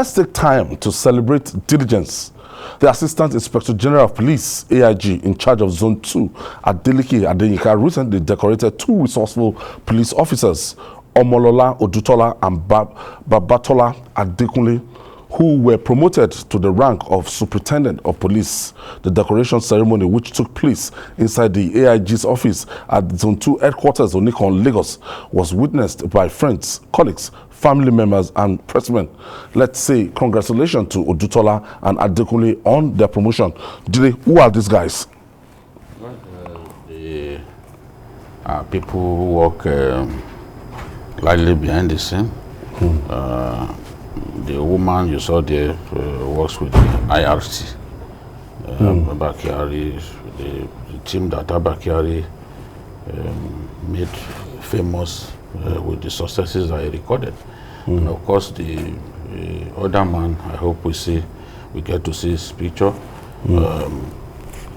Let's take time to celebrate Diligence. The Assistant Inspector General of Police, AIG, in charge of Zone 2 at Adeleke Adenika, recently decorated 2 resourceful police officers, Omolola Odutola and Babatola Adekunle, who were promoted to the rank of Superintendent of Police. The decoration ceremony, which took place inside the AIG's office at Zone 2 headquarters on Nikon, Lagos, was witnessed by friends, colleagues, family members, and pressmen. Let's say congratulations to Odutola and Adekunle on their promotion. Dile, who are these guys? Well, the people who work lightly behind the scene. The woman you saw there works with the IRC. Bakari, the team that Bakari made famous with the successes that he recorded. And of course, the other man, I hope we get to see his picture,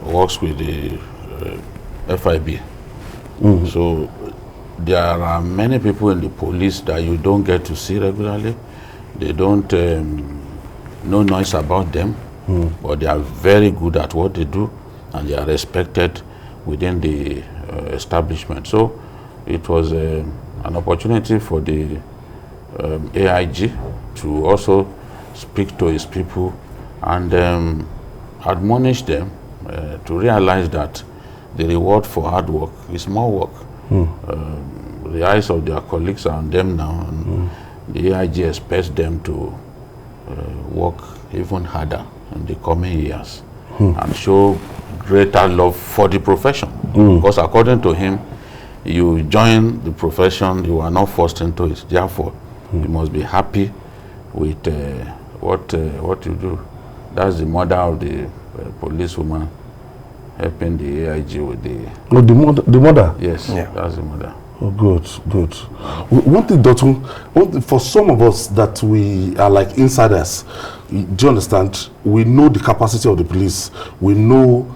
works with the FIB. So there are many people in the police that you don't get to see regularly. They don't no noise about them, but they are very good at what they do, and they are respected within the establishment. So it was an opportunity for the AIG to also speak to his people and admonish them to realize that the reward for hard work is more work. The eyes of their colleagues are on them now, and the AIG expects them to work even harder in the coming years and show greater love for the profession. Because according to him, you join the profession, you are not forced into it. Therefore, you must be happy with what you do. That's the mother of the policewoman helping the AIG with the... Oh, the mother? Yes, that's the mother. Oh, good. One thing, Dotun, for some of us that we are like insiders, do you understand? We know the capacity of the police. We know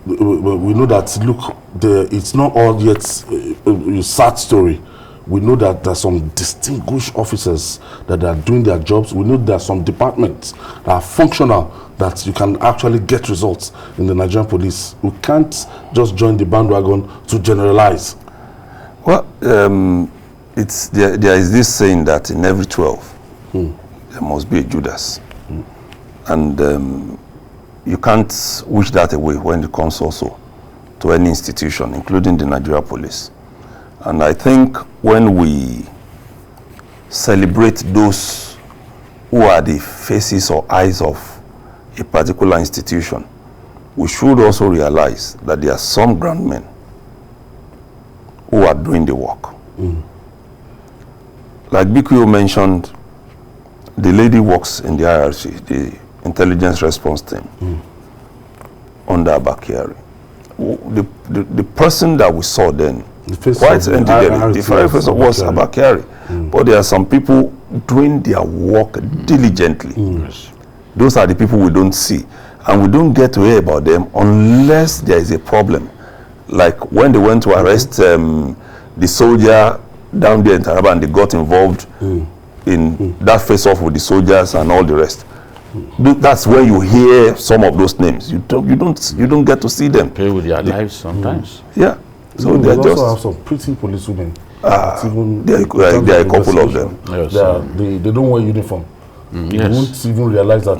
that, look, it's not all yet a sad story. We know that there's some distinguished officers that are doing their jobs. We know there are some departments that are functional, that you can actually get results in the Nigerian police. We can't just join the bandwagon to generalize. Well, there is this saying that in every 12, there must be a Judas. And you can't wish that away when it comes also to any institution, including the Nigeria police. And I think when we celebrate those who are the faces or eyes of a particular institution, we should also realize that there are some groundmen who are doing the work. Like BQ mentioned, the lady works in the IRC, the intelligence response team, under Abakari. The person that we saw then, quite intelligent, the very first was Abakari. But there are some people doing their work diligently. Those are the people we don't see. And we don't get to hear about them unless there is a problem. Like when they went to arrest the soldier down there in Taraba, and they got involved in that face-off with the soldiers and all the rest. That's where you hear some of those names. You don't get to see them. Pay with their lives sometimes. Yeah. So they also have some pretty policewomen. There are a couple of them. Yes, they don't wear uniform. You won't even realize that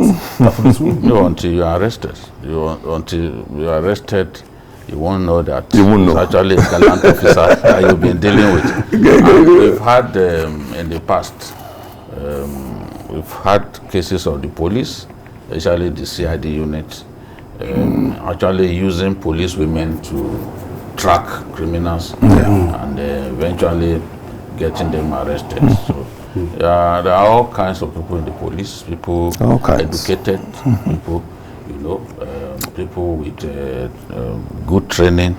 policewomen. No, until you are arrested. Until you are arrested, you won't know that you won't know. It's actually a gallant officer that you've been dealing with. We've had in the past, we've had cases of the police, especially the CID unit, actually using police women to track criminals and eventually getting them arrested. So there are all kinds of people in the police, people educated, people, people with good training,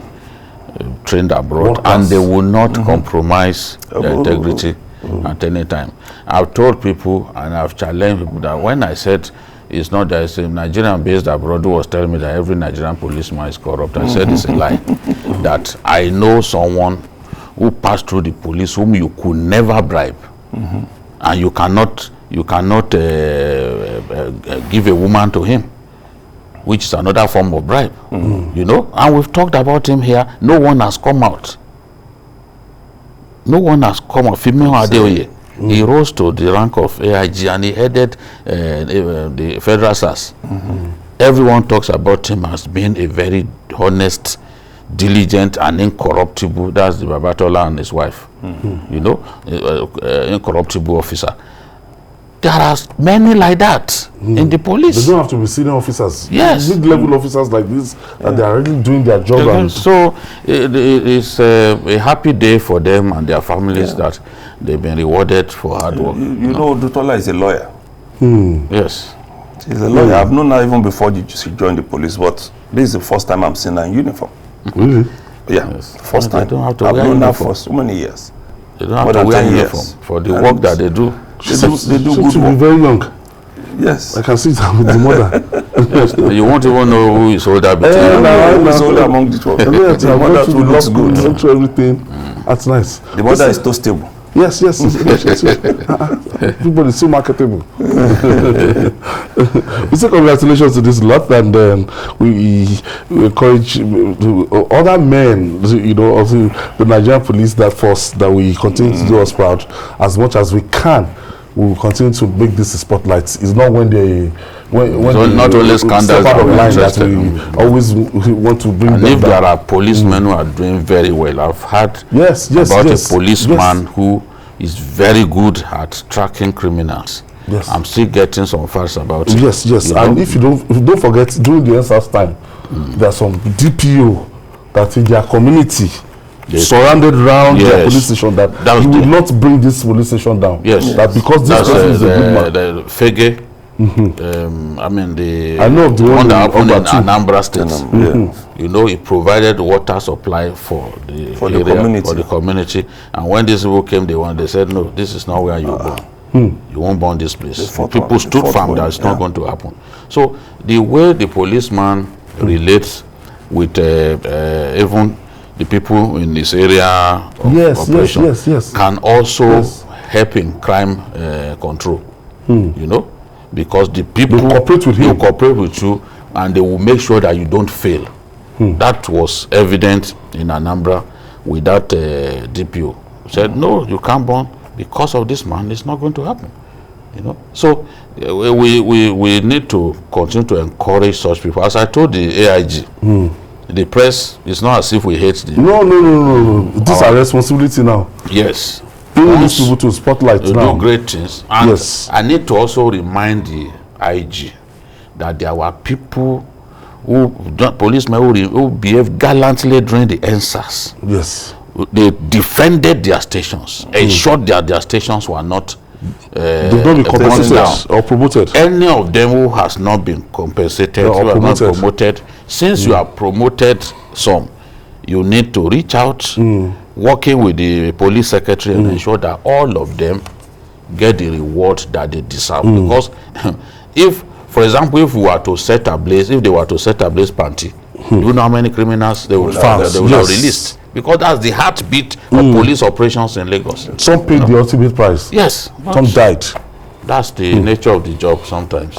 trained abroad, and they will not compromise their integrity at any time. I've told people and I've challenged people that when I said it's not that a Nigerian based abroad who was telling me that every Nigerian policeman is corrupt, I said it's a lie. That I know someone who passed through the police whom you could never bribe, and you cannot you cannot give a woman to him, which is another form of bribe. You know, and we've talked about him here. No one has come out. No one has come out. Female Adeoye. He rose to the rank of AIG and he headed the Federal SARS. Everyone talks about him as being a very honest, diligent and incorruptible. That's the Babatola and his wife. You know, incorruptible officer. There are many like that in the police. They don't have to be senior officers. Yes. Mid-level officers like this, and they are really doing their job. And so it's a happy day for them and their families that they've been rewarded for hard work. You know, Dutola is a lawyer. Yes. He's a lawyer. I've known her even before she joined the police, but this is the first time I'm seeing her in uniform. Really? Yeah, Yes. first They time. don't have to I've wear known her uniform. for so many years. They don't have More to than wear 10 uniform years. for the And work that they do. They do Seems good to be work. very young. Yes. I can see that with the mother. You won't even know who is older between Eh, you. no. Who's older among the 12? The mother too looks good. Look through everything. That's nice. The mother is too stable. Yes. Everybody is so marketable. We say congratulations to this lot, and we encourage other men, you know, of the Nigerian police that force, that we continue to do us proud as much as we can. We will continue to make this a spotlight. It's not when they not only scandals step out that of we're line that interested we always want to bring And them if there down. are policemen who are doing very well, I've heard Yes, about yes. a policeman who is very good at tracking criminals. Yes. I'm still getting some facts about it. Yes. You know? And if you don't forget, during the NSAS time, there are some DPO that in their community surrounded around their police station that you will not bring this police station down. Yes. That because this person is a good man. The Fege, I mean I know of the one that happened in Ogbatu. Anambra State. You know, he provided water supply for the area, for the community. And when these people came, they said, no, this is not where you go. You won't burn this place. People stood firm that it's not going to happen. So the way the policeman relates with even the people in this area of operation can also help in crime control. You know, because the people will cooperate with you, and they will make sure that you don't fail. That was evident in Anambra with that DPO. Said, no, you can't burn because of this man. It's not going to happen. You know, so we need to continue to encourage such people. As I told the AIG, the press, it's not as if we hate them. No. This is our responsibility now. Yes. Bring these people to spotlight now. Do great things. And I need to also remind the IG that there were people policemen who behaved gallantly during the NSAS. Yes. They defended their stations, ensured that their stations were not they don't be compensated or promoted. Any of them who has not been compensated or not promoted, since you have promoted some, you need to reach out, working with the police secretary and ensure that all of them get the reward that they deserve. Because if, for example, if we were to set ablaze, if they were to set ablaze Panti, do you know how many criminals they would have released? Because that's the heartbeat of police operations in Lagos. Some paid the ultimate price. Yes. Some died. That's the nature of the job sometimes.